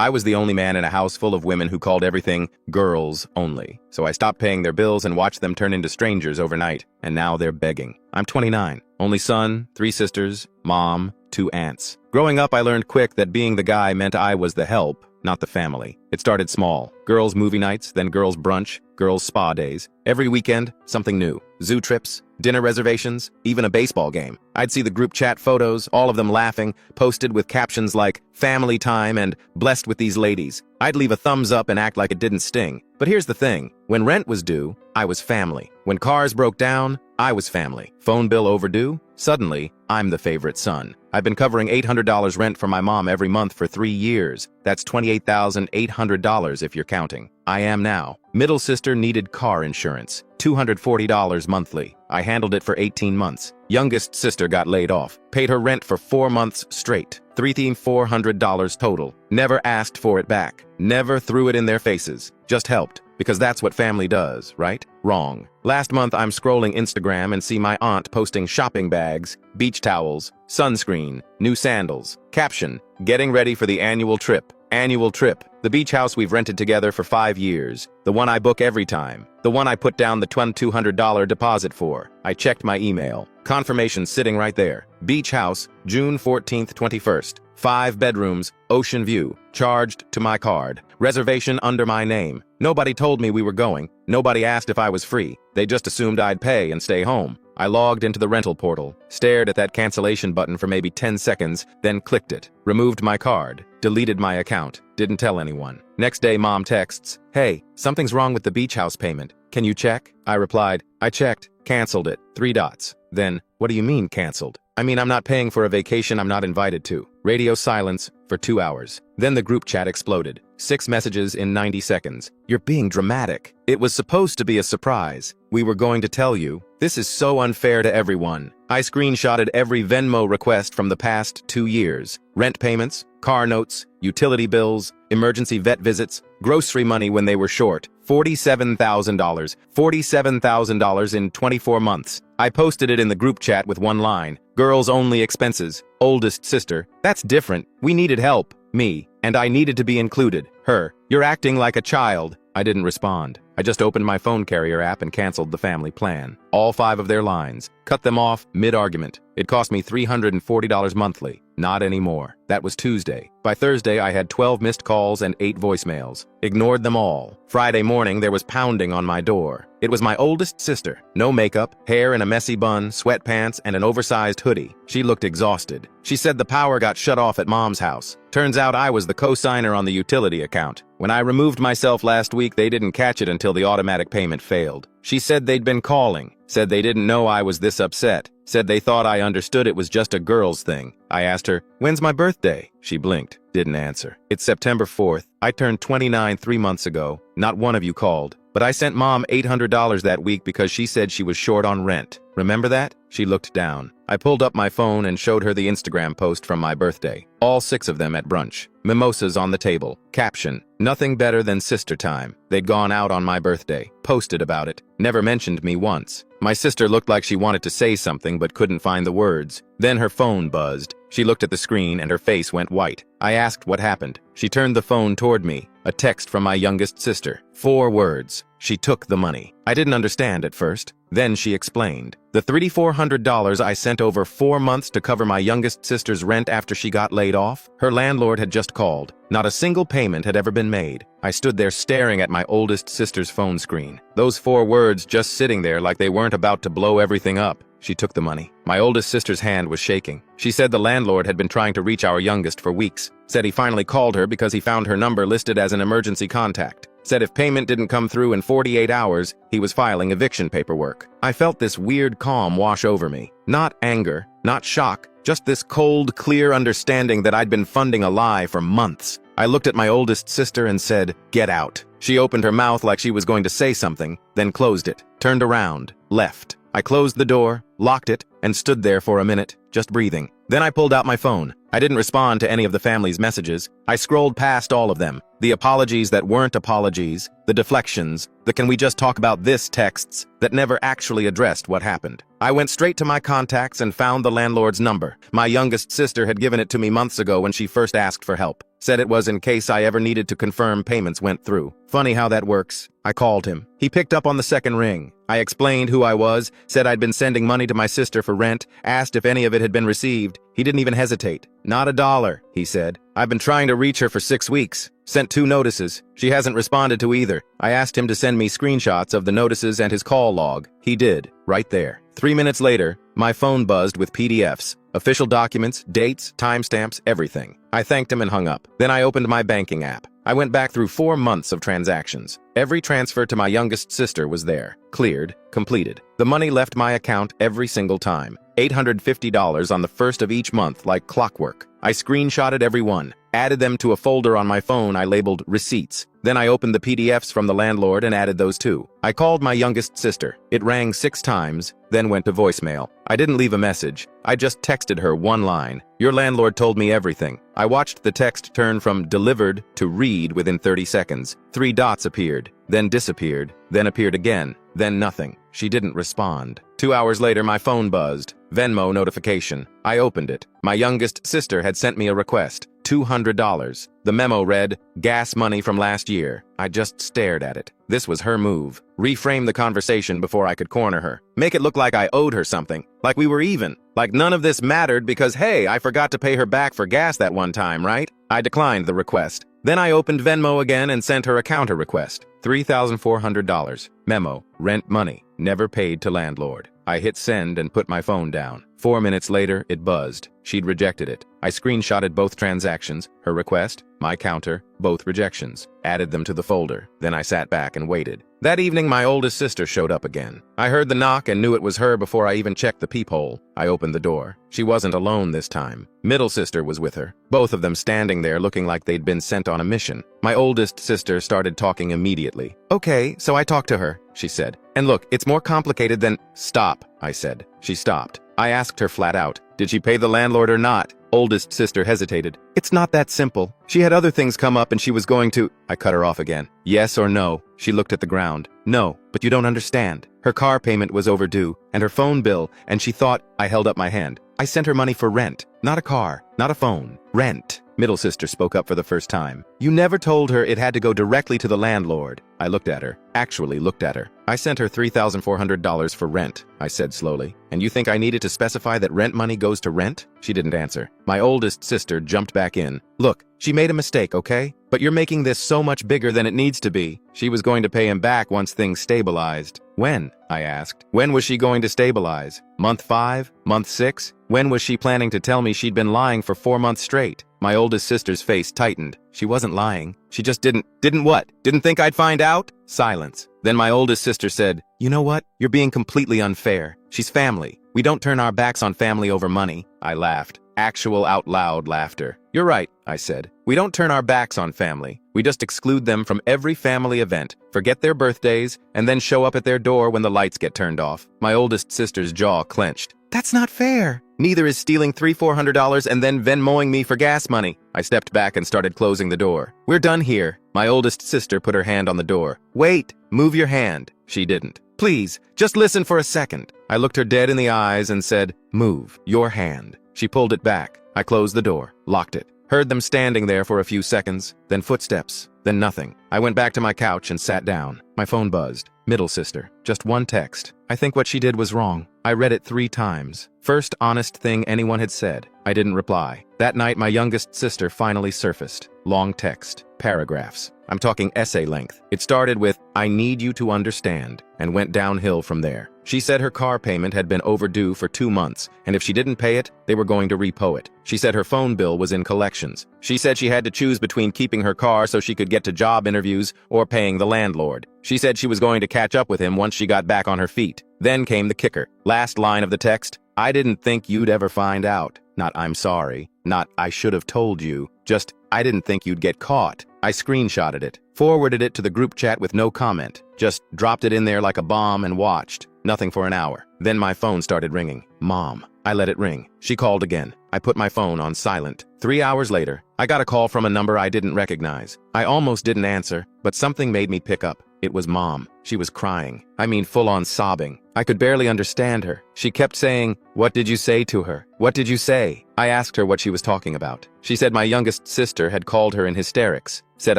I was the only man in a house full of women who called everything girls only. So I stopped paying their bills and watched them turn into strangers overnight. And now they're begging. I'm 29. Only son, 3 sisters, mom, 2 aunts. Growing up, I learned quick that being the guy meant I was the help, not the family. It started small. Girls' movie nights, then girls' brunch, girls' spa days. Every weekend, something new. Zoo trips, dinner reservations, even a baseball game. I'd see the group chat photos, all of them laughing, posted with captions like, family time and blessed with these ladies. I'd leave a thumbs up and act like it didn't sting. But here's the thing. When rent was due, I was family. When cars broke down, I was family. Phone bill overdue? Suddenly, I'm the favorite son. I've been covering $800 rent for my mom every month for 3 years. That's $28,800 if you're counting. I am now. Middle sister needed car insurance. $240 monthly. I handled it for 18 months. Youngest sister got laid off. Paid her rent for 4 months straight. $3,400 total. Never asked for it back. Never threw it in their faces. Just helped. Because that's what family does, right? Wrong. Last month, I'm scrolling Instagram and see my aunt posting shopping bags, beach towels, sunscreen, new sandals. Caption, getting ready for the annual trip. Annual trip. The beach house we've rented together for 5 years. The one I book every time. The one I put down the $2,200 deposit for. I checked my email. Confirmation sitting right there. Beach house, June 14th, 21st. 5 bedrooms, ocean view. Charged to my card. Reservation under my name. Nobody told me we were going. Nobody asked if I was free. They just assumed I'd pay and stay home. I logged into the rental portal, stared at that cancellation button for maybe 10 seconds, then clicked it. Removed my card. Deleted my account. Didn't tell anyone. Next day, mom texts, "Hey, something's wrong with the beach house payment. Can you check?" I replied, "I checked. Canceled it. 3 dots. Then, what do you mean canceled? I mean, I'm not paying for a vacation I'm not invited to. Radio silence for 2 hours. Then the group chat exploded. 6 messages in 90 seconds. You're being dramatic. It was supposed to be a surprise. We were going to tell you. This is so unfair to everyone. I screenshotted every Venmo request from the past 2 years. Rent payments, car notes, utility bills, emergency vet visits, grocery money when they were short. $47,000. $47,000 in 24 months. I posted it in the group chat with one line. Girls only expenses. Oldest sister. That's different. We needed help. Me. And I needed to be included. Her. You're acting like a child. I didn't respond. I just opened my phone carrier app and canceled the family plan. All 5 of their lines. Cut them off mid-argument. It cost me $340 monthly. Not anymore. That was Tuesday. By Thursday, I had 12 missed calls and 8 voicemails. Ignored them all. Friday morning, there was pounding on my door. It was my oldest sister. No makeup, hair in a messy bun, sweatpants, and an oversized hoodie. She looked exhausted. She said the power got shut off at mom's house. Turns out I was the co-signer on the utility account. When I removed myself last week, they didn't catch it until the automatic payment failed. She said they'd been calling. Said they didn't know I was this upset. Said they thought I understood it was just a girl's thing. I asked her, "When's my birthday?" She blinked. Didn't answer. It's September 4th. I turned 29 3 months ago. Not one of you called. But I sent mom $800 that week because she said she was short on rent. Remember that? She looked down. I pulled up my phone and showed her the Instagram post from my birthday. All 6 of them at brunch. Mimosas on the table. Caption, nothing better than sister time. They'd gone out on my birthday. Posted about it. Never mentioned me once. My sister looked like she wanted to say something but couldn't find the words. Then her phone buzzed. She looked at the screen and her face went white. I asked what happened. She turned the phone toward me. A text from my youngest sister. 4 words. She took the money. I didn't understand at first. Then she explained. The $3,400 I sent over 4 months to cover my youngest sister's rent after she got laid off, her landlord had just called. Not a single payment had ever been made. I stood there staring at my oldest sister's phone screen. Those 4 words just sitting there like they weren't about to blow everything up. She took the money. My oldest sister's hand was shaking. She said the landlord had been trying to reach our youngest for weeks. Said he finally called her because he found her number listed as an emergency contact. Said if payment didn't come through in 48 hours, he was filing eviction paperwork. I felt this weird calm wash over me. Not anger, not shock, just this cold, clear understanding that I'd been funding a lie for months. I looked at my oldest sister and said, "Get out." She opened her mouth like she was going to say something, then closed it, turned around, left. I closed the door, locked it, and stood there for a minute, just breathing. Then I pulled out my phone. I didn't respond to any of the family's messages. I scrolled past all of them. The apologies that weren't apologies, the deflections, the "can we just talk about this" texts that never actually addressed what happened. I went straight to my contacts and found the landlord's number. My youngest sister had given it to me months ago when she first asked for help. Said it was in case I ever needed to confirm payments went through. Funny how that works. I called him. He picked up on the second ring. I explained who I was, said I'd been sending money to my sister for rent, asked if any of it had been received. He didn't even hesitate. Not a dollar, he said. I've been trying to reach her for 6 weeks. Sent 2 notices. She hasn't responded to either. I asked him to send me screenshots of the notices and his call log. He did, right there. 3 minutes later, my phone buzzed with PDFs. Official documents, dates, timestamps, everything. I thanked him and hung up. Then I opened my banking app. I went back through 4 months of transactions. Every transfer to my youngest sister was there. Cleared, completed. The money left my account every single time. $850 on the first of each month, like clockwork. I screenshotted every one, added them to a folder on my phone I labeled receipts. Then I opened the PDFs from the landlord and added those too. I called my youngest sister. It rang 6 times, then went to voicemail. I didn't leave a message. I just texted her one line. Your landlord told me everything. I watched the text turn from delivered to read within 30 seconds. 3 dots appeared, then disappeared, then appeared again, then nothing. She didn't respond. 2 hours later, my phone buzzed. Venmo notification. I opened it. My youngest sister had sent me a request. $200. The memo read, gas money from last year. I just stared at it. This was her move. Reframe the conversation before I could corner her. Make it look like I owed her something. Like we were even. Like none of this mattered because, hey, I forgot to pay her back for gas that one time, right? I declined the request. Then I opened Venmo again and sent her a counter request. $3,400. Memo, rent money, never paid to landlord. I hit send and put my phone down. 4 minutes later, it buzzed. She'd rejected it. I screenshotted both transactions, her request, my counter, both rejections, added them to the folder. Then I sat back and waited. That evening, my oldest sister showed up again. I heard the knock and knew it was her before I even checked the peephole. I opened the door. She wasn't alone this time. Middle sister was with her, both of them standing there looking like they'd been sent on a mission. My oldest sister started talking immediately. Okay, so I talked to her, she said. And look, it's more complicated than— Stop, I said. She stopped. I asked her flat out, did she pay the landlord or not? Oldest sister hesitated. It's not that simple. She had other things come up and she was going to— I cut her off again. Yes or no? She looked at the ground. No, but you don't understand. Her car payment was overdue, and her phone bill, and she thought— I held up my hand. I sent her money for rent. Not a car, not a phone. Rent. Middle sister spoke up for the first time. You never told her it had to go directly to the landlord. I looked at her. Actually looked at her. I sent her $3,400 for rent, I said slowly. And you think I needed to specify that rent money goes to rent? She didn't answer. My oldest sister jumped back in. Look, she made a mistake, okay? But you're making this so much bigger than it needs to be. She was going to pay him back once things stabilized. When? I asked. When was she going to stabilize? Month 5? Month 6? When was she planning to tell me she'd been lying for 4 months straight? My oldest sister's face tightened. She wasn't lying. She just didn't what? Didn't think I'd find out? Silence. Then my oldest sister said, you know what? You're being completely unfair. She's family. We don't turn our backs on family over money. I laughed. Actual out loud laughter. You're right, I said. We don't turn our backs on family. We just exclude them from every family event, forget their birthdays, and then show up at their door when the lights get turned off. My oldest sister's jaw clenched. That's not fair. Neither is stealing $300-400 and then Venmoing me for gas money. I stepped back and started closing the door. We're done here. My oldest sister put her hand on the door. Wait, move your hand. She didn't. Please, just listen for a second. I looked her dead in the eyes and said, move your hand. She pulled it back. I closed the door, locked it. Heard them standing there for a few seconds, then footsteps, then nothing. I went back to my couch and sat down. My phone buzzed. Middle sister. Just one text. I think what she did was wrong. I read it 3 times. First honest thing anyone had said. I didn't reply. That night, my youngest sister finally surfaced. Long text. Paragraphs. I'm talking essay length. It started with, I need you to understand, and went downhill from there. She said her car payment had been overdue for 2 months, and if she didn't pay it, they were going to repo it. She said her phone bill was in collections. She said she had to choose between keeping her car so she could get to job interviews or paying the landlord. She said she was going to catch up with him once she got back on her feet. Then came the kicker. Last line of the text, I didn't think you'd ever find out. Not I'm sorry. Not I should have told you. Just I didn't think you'd get caught. I screenshotted it, forwarded it to the group chat with no comment. Just dropped it in there like a bomb and watched. Nothing for an hour. Then my phone started ringing. Mom. I let it ring. She called again. I put my phone on silent. 3 hours later, I got a call from a number I didn't recognize. I almost didn't answer, but something made me pick up. It was Mom. She was crying. I mean, full-on sobbing. I could barely understand her. She kept saying, "What did you say to her? What did you say?" I asked her what she was talking about. She said my youngest sister had called her in hysterics, said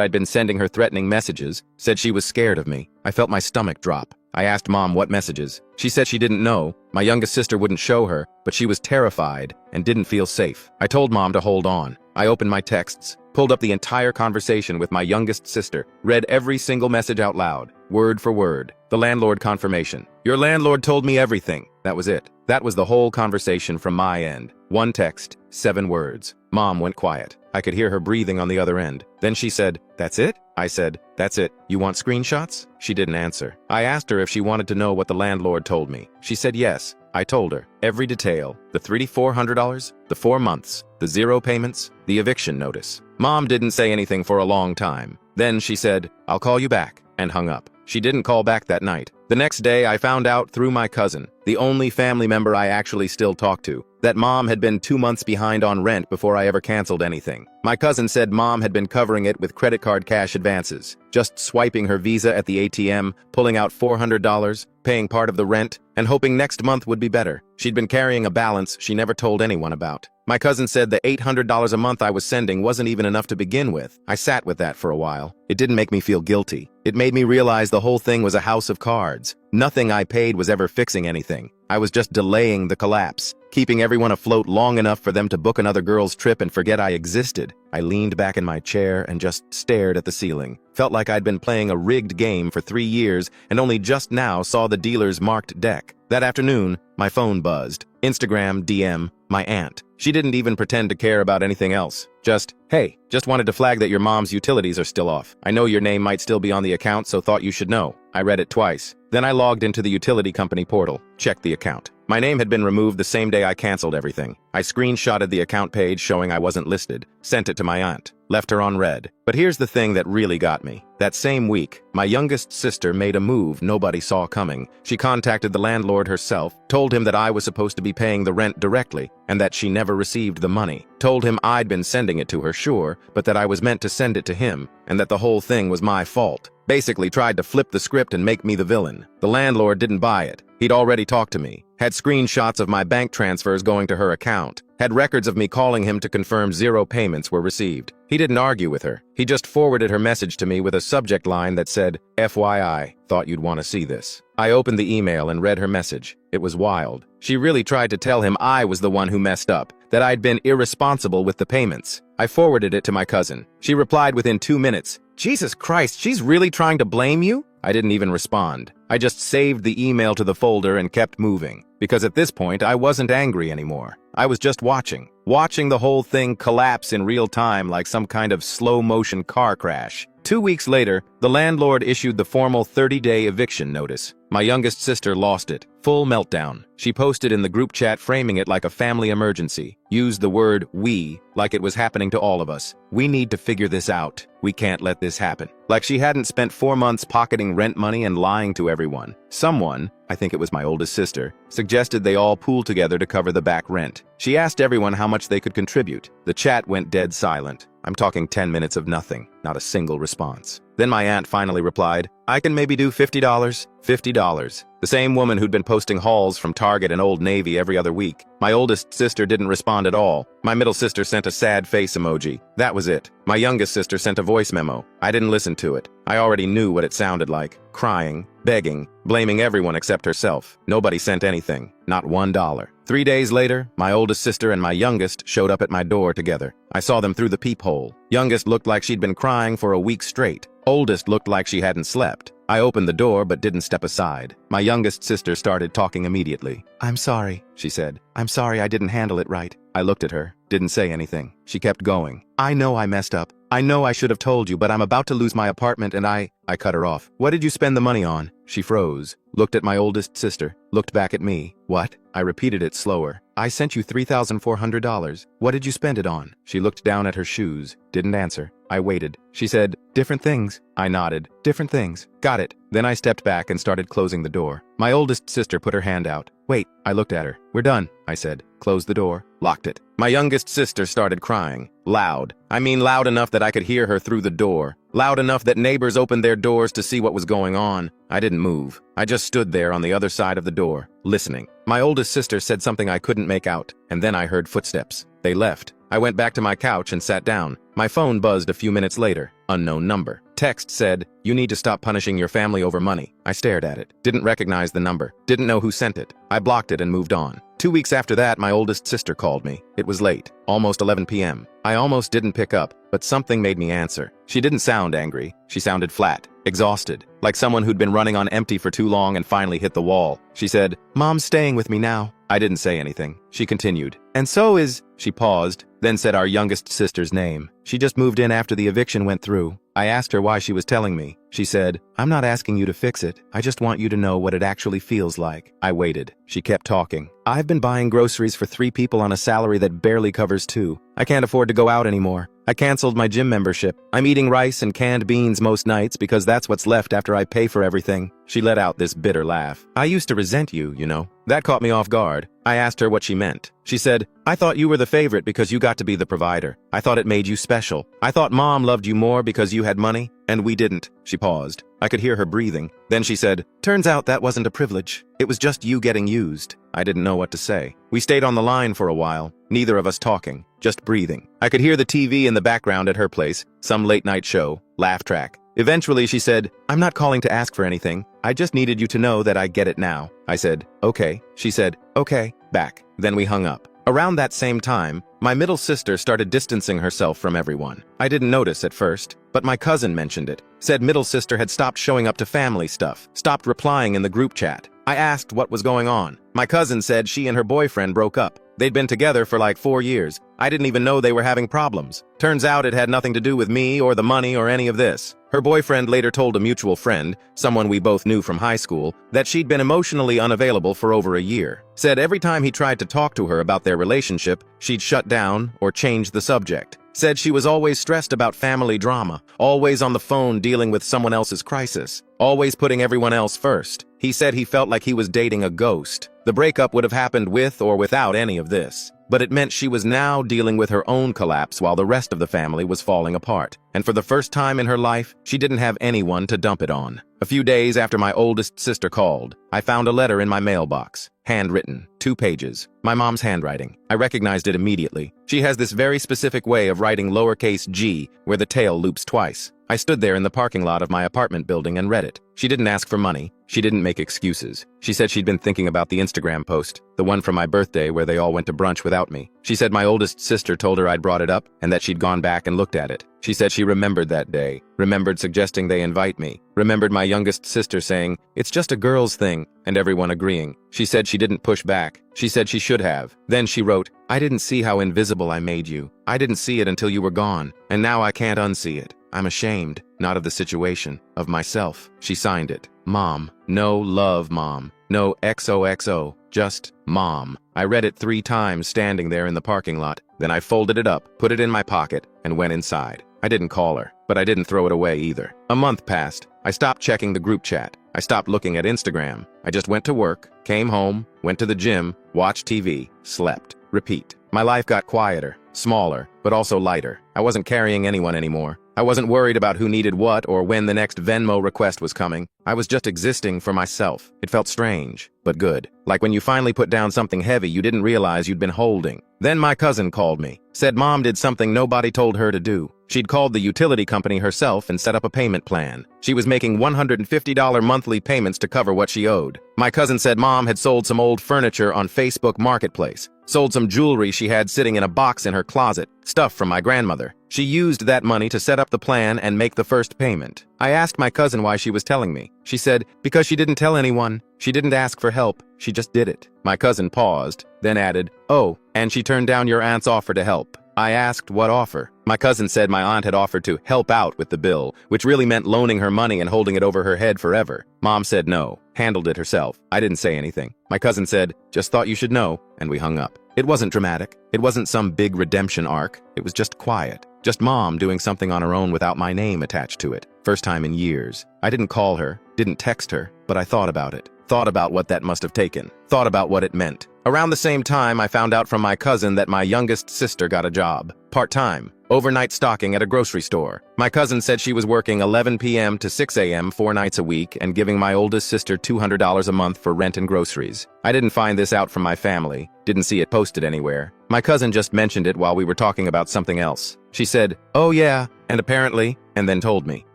I'd been sending her threatening messages, said she was scared of me. I felt my stomach drop. I asked Mom what messages. She said she didn't know. My youngest sister wouldn't show her, but she was terrified and didn't feel safe. I told Mom to hold on. I opened my texts, pulled up the entire conversation with my youngest sister, read every single message out loud, word for word. The landlord confirmation. "Your landlord told me everything." That was it. That was the whole conversation from my end. One text, 7 words. Mom went quiet. I could hear her breathing on the other end. Then she said, "That's it?" I said, "That's it. You want screenshots?" She didn't answer. I asked her if she wanted to know what the landlord told me. She said yes. I told her every detail, the $3,400, the 4 months, the 0 payments, the eviction notice. Mom didn't say anything for a long time. Then she said, "I'll call you back," and hung up. She didn't call back that night. The next day, I found out through my cousin, the only family member I actually still talk to, that Mom had been 2 months behind on rent before I ever canceled anything. My cousin said Mom had been covering it with credit card cash advances, just swiping her Visa at the ATM, pulling out $400, paying part of the rent, and hoping next month would be better. She'd been carrying a balance she never told anyone about. My cousin said the $800 a month I was sending wasn't even enough to begin with. I sat with that for a while. It didn't make me feel guilty. It made me realize the whole thing was a house of cards. Nothing I paid was ever fixing anything. I was just delaying the collapse, keeping everyone afloat long enough for them to book another girl's trip and forget I existed. I leaned back in my chair and just stared at the ceiling. Felt like I'd been playing a rigged game for 3 years and only just now saw the dealer's marked deck. That afternoon, my phone buzzed. Instagram DM, my aunt. She didn't even pretend to care about anything else. Just, "Hey, just wanted to flag that your mom's utilities are still off. I know your name might still be on the account, so thought you should know." I read it twice. Then I logged into the utility company portal, checked the account. My name had been removed the same day I canceled everything. I screenshotted the account page showing I wasn't listed, sent it to my aunt, left her on red. But here's the thing that really got me. That same week, my youngest sister made a move nobody saw coming. She contacted the landlord herself, told him that I was supposed to be paying the rent directly, and that she never received the money. Told him I'd been sending it to her, sure, but that I was meant to send it to him, and that the whole thing was my fault. Basically tried to flip the script and make me the villain. The landlord didn't buy it. He'd already talked to me, had screenshots of my bank transfers going to her account, had records of me calling him to confirm 0 payments were received. He didn't argue with her. He just forwarded her message to me with a subject line that said, "FYI, thought you'd want to see this." I opened the email and read her message. It was wild. She really tried to tell him I was the one who messed up, that I'd been irresponsible with the payments. I forwarded it to my cousin. She replied within 2 minutes, "Jesus Christ, she's really trying to blame you?" I didn't even respond. I just saved the email to the folder and kept moving, because at this point I wasn't angry anymore. I was just watching the whole thing collapse in real time like some kind of slow-motion car crash. 2 weeks later, the landlord issued the formal 30-day eviction notice. My youngest sister lost it. Full meltdown. She posted in the group chat framing it like a family emergency. Used the word "we" like it was happening to all of us. "We need to figure this out. We can't let this happen." Like she hadn't spent 4 months pocketing rent money and lying to everyone. Someone, I think it was my oldest sister, suggested they all pool together to cover the back rent. She asked everyone how much they could contribute. The chat went dead silent. I'm talking 10 minutes of nothing, not a single response. Then my aunt finally replied, "I can maybe do $50. $50. The same woman who'd been posting hauls from Target and Old Navy every other week. My oldest sister didn't respond at all. My middle sister sent a sad face emoji. That was it. My youngest sister sent a voice memo. I didn't listen to it. I already knew what it sounded like. Crying, begging, blaming everyone except herself. Nobody sent anything. Not $1. 3 days later, my oldest sister and my youngest showed up at my door together. I saw them through the peephole. Youngest looked like she'd been crying for a week straight. Oldest looked like she hadn't slept. I opened the door but didn't step aside. My youngest sister started talking immediately. "I'm sorry," she said. "I'm sorry I didn't handle it right." I looked at her, didn't say anything. She kept going. "I know I messed up. I know I should have told you, but I'm about to lose my apartment and I cut her off. "What did you spend the money on?" She froze, looked at my oldest sister, looked back at me. "What?" I repeated it slower. "I sent you $3,400. What did you spend it on?" She looked down at her shoes, didn't answer. I waited. She said, "Different things." I nodded. "Different things. Got it." Then I stepped back and started closing the door. My oldest sister put her hand out. "Wait." I looked at her. "We're done," I said. Closed the door, locked it. My youngest sister started crying. Loud. I mean loud enough that I could hear her through the door. Loud enough that neighbors opened their doors to see what was going on. I didn't move. I just stood there on the other side of the door, listening. My oldest sister said something I couldn't make out, and then I heard footsteps. They left. I went back to my couch and sat down. My phone buzzed a few minutes later. Unknown number. Text said, "You need to stop punishing your family over money." I stared at it. Didn't recognize the number. Didn't know who sent it. I blocked it and moved on. 2 weeks after that, my oldest sister called me. It was late, almost 11 p.m. I almost didn't pick up, but something made me answer. She didn't sound angry. She sounded flat, exhausted, like someone who'd been running on empty for too long and finally hit the wall. She said, "Mom's staying with me now." I didn't say anything. She continued, "And so is—" She paused, then said our youngest sister's name. She just moved in after the eviction went through. I asked her why she was telling me. She said, "I'm not asking you to fix it. I just want you to know what it actually feels like." I waited. She kept talking. "I've been buying groceries for 3 people on a salary that barely covers 2. I can't afford to go out anymore. I canceled my gym membership. I'm eating rice and canned beans most nights because that's what's left after I pay for everything." She let out this bitter laugh. "I used to resent you, you know." That caught me off guard. I asked her what she meant. She said, "I thought you were the favorite because you got to be the provider. I thought it made you special. I thought Mom loved you more because you had money, and we didn't." She paused. I could hear her breathing. Then she said, "Turns out that wasn't a privilege. It was just you getting used." I didn't know what to say. We stayed on the line for a while, neither of us talking, just breathing. I could hear the TV in the background at her place, some late-night show, laugh track. Eventually she said, "I'm not calling to ask for anything. I just needed you to know that I get it now." I said, "Okay." She said, "Okay," back. Then we hung up. Around that same time, my middle sister started distancing herself from everyone. I didn't notice at first, but my cousin mentioned it. Said middle sister had stopped showing up to family stuff, stopped replying in the group chat. I asked what was going on. My cousin said she and her boyfriend broke up. They'd been together for like 4 years. I didn't even know they were having problems. Turns out it had nothing to do with me or the money or any of this. Her boyfriend later told a mutual friend, someone we both knew from high school, that she'd been emotionally unavailable for over a year. Said every time he tried to talk to her about their relationship, she'd shut down or change the subject. Said she was always stressed about family drama, always on the phone dealing with someone else's crisis, always putting everyone else first. He said he felt like he was dating a ghost. The breakup would have happened with or without any of this, but it meant she was now dealing with her own collapse while the rest of the family was falling apart. And for the first time in her life, she didn't have anyone to dump it on. A few days after my oldest sister called, I found a letter in my mailbox. Handwritten, 2 pages. My mom's handwriting. I recognized it immediately. She has this very specific way of writing lowercase g, where the tail loops twice. I stood there in the parking lot of my apartment building and read it. She didn't ask for money. She didn't make excuses. She said she'd been thinking about the Instagram post, the one from my birthday where they all went to brunch without me. She said my oldest sister told her I'd brought it up and that she'd gone back and looked at it. She said she remembered that day, remembered suggesting they invite me, remembered my youngest sister saying, "It's just a girl's thing," and everyone agreeing. She said she didn't push back. She said she should have. Then she wrote, "I didn't see how invisible I made you. I didn't see it until you were gone, and now I can't unsee it. I'm ashamed, not of the situation, of myself." She signed it. Mom. No love, Mom. No XOXO. Just Mom. I read it 3 times standing there in the parking lot. Then I folded it up, put it in my pocket, and went inside. I didn't call her, but I didn't throw it away either. A month passed. I stopped checking the group chat. I stopped looking at Instagram. I just went to work, came home, went to the gym, watched TV, slept. Repeat. My life got quieter, smaller, but also lighter. I wasn't carrying anyone anymore. I wasn't worried about who needed what or when the next Venmo request was coming. I was just existing for myself. It felt strange, but good. Like when you finally put down something heavy you didn't realize you'd been holding. Then my cousin called me. Said Mom did something nobody told her to do. She'd called the utility company herself and set up a payment plan. She was making $150 monthly payments to cover what she owed. My cousin said Mom had sold some old furniture on Facebook Marketplace. Sold some jewelry she had sitting in a box in her closet, stuff from my grandmother. She used that money to set up the plan and make the first payment. I asked my cousin why she was telling me. She said, because she didn't tell anyone. She didn't ask for help. She just did it. My cousin paused, then added, "Oh, and she turned down your aunt's offer to help." I asked what offer. My cousin said my aunt had offered to help out with the bill, which really meant loaning her money and holding it over her head forever. Mom said no, handled it herself. I didn't say anything. My cousin said, "Just thought you should know," and we hung up. It wasn't dramatic. It wasn't some big redemption arc. It was just quiet. Just Mom doing something on her own without my name attached to it. First time in years. I didn't call her, didn't text her, but I thought about it. Thought about what that must have taken. Thought about what it meant. Around the same time, I found out from my cousin that my youngest sister got a job, part-time, overnight stocking at a grocery store. My cousin said she was working 11 p.m. to 6 a.m. 4 nights a week and giving my oldest sister $200 a month for rent and groceries. I didn't find this out from my family, didn't see it posted anywhere. My cousin just mentioned it while we were talking about something else. She said, "Oh yeah, and apparently," and then told me.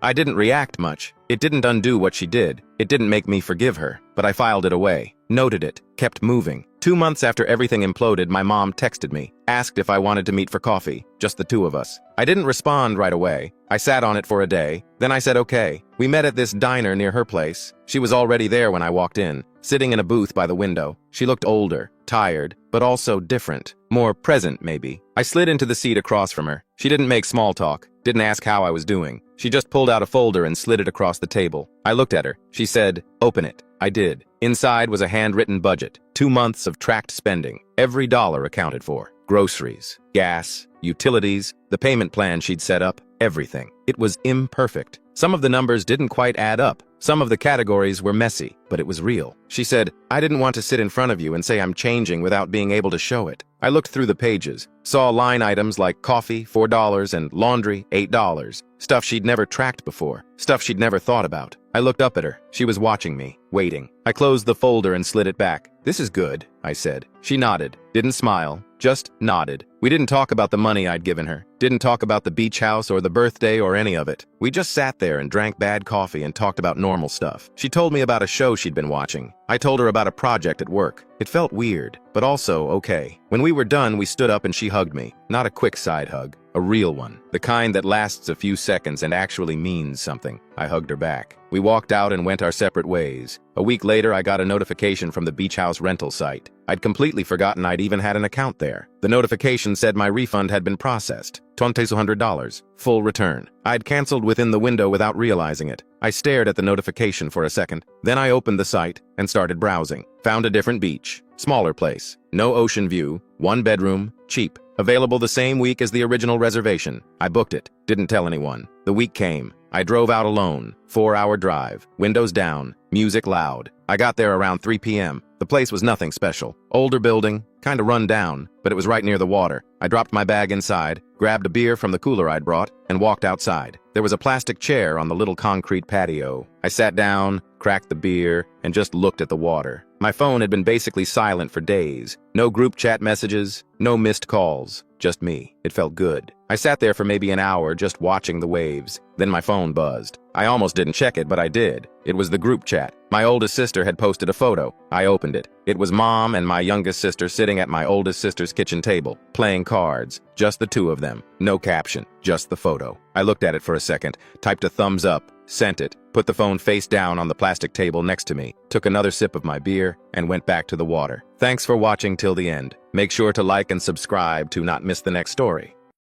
I didn't react much. It didn't undo what she did. It didn't make me forgive her, but I filed it away, noted it, kept moving. 2 months after everything imploded, my mom texted me, asked if I wanted to meet for coffee, just the two of us. I didn't respond right away. I sat on it for a day, then I said okay. We met at this diner near her place. She was already there when I walked in, sitting in a booth by the window. She looked older, tired, but also different, more present maybe. I slid into the seat across from her. She didn't make small talk, didn't ask how I was doing. She just pulled out a folder and slid it across the table. I looked at her. She said, "Open it." I did. Inside was a handwritten budget, 2 months of tracked spending, every dollar accounted for. Groceries, gas, utilities, the payment plan she'd set up, everything. It was imperfect. Some of the numbers didn't quite add up. Some of the categories were messy, but it was real. She said, "I didn't want to sit in front of you and say I'm changing without being able to show it." I looked through the pages, saw line items like coffee, $4, and laundry, $8. Stuff she'd never tracked before, stuff she'd never thought about. I looked up at her. She was watching me, waiting. I closed the folder and slid it back. "This is good," I said. She nodded, didn't smile, just nodded. We didn't talk about the money I'd given her, didn't talk about the beach house or the birthday or any of it. We just sat there and drank bad coffee and talked about normal stuff. She told me about a show she'd been watching. I told her about a project at work. It felt weird, but also okay. When we were done, we stood up and she hugged me. Not a quick side hug, a real one. The kind that lasts a few seconds and actually means something. I hugged her back. We walked out and went our separate ways. A week later, I got a notification from the beach house rental site. I'd completely forgotten I'd even had an account there. The notification said my refund had been processed. $200, full return. I'd canceled within the window without realizing it. I stared at the notification for a second. Then I opened the site and started browsing. Found a different beach, smaller place, no ocean view, 1 bedroom, cheap. Available the same week as the original reservation. I booked it, didn't tell anyone. The week came. I drove out alone, 4-hour drive, windows down, music loud. I got there around 3 p.m. The place was nothing special. Older building, kinda run down, but it was right near the water. I dropped my bag inside, grabbed a beer from the cooler I'd brought, and walked outside. There was a plastic chair on the little concrete patio. I sat down, cracked the beer, and just looked at the water. My phone had been basically silent for days. No group chat messages, no missed calls, just me. It felt good. I sat there for maybe an hour just watching the waves. Then my phone buzzed. I almost didn't check it, but I did. It was the group chat. My oldest sister had posted a photo. I opened it. It was Mom and my youngest sister sitting at my oldest sister's kitchen table, playing cards. Just the two of them. No caption, just the photo. I looked at it for a second, typed a thumbs up, sent it, put the phone face down on the plastic table next to me, took another sip of my beer, and went back to the water. Thanks for watching till the end. Make sure to like and subscribe to not miss the next story.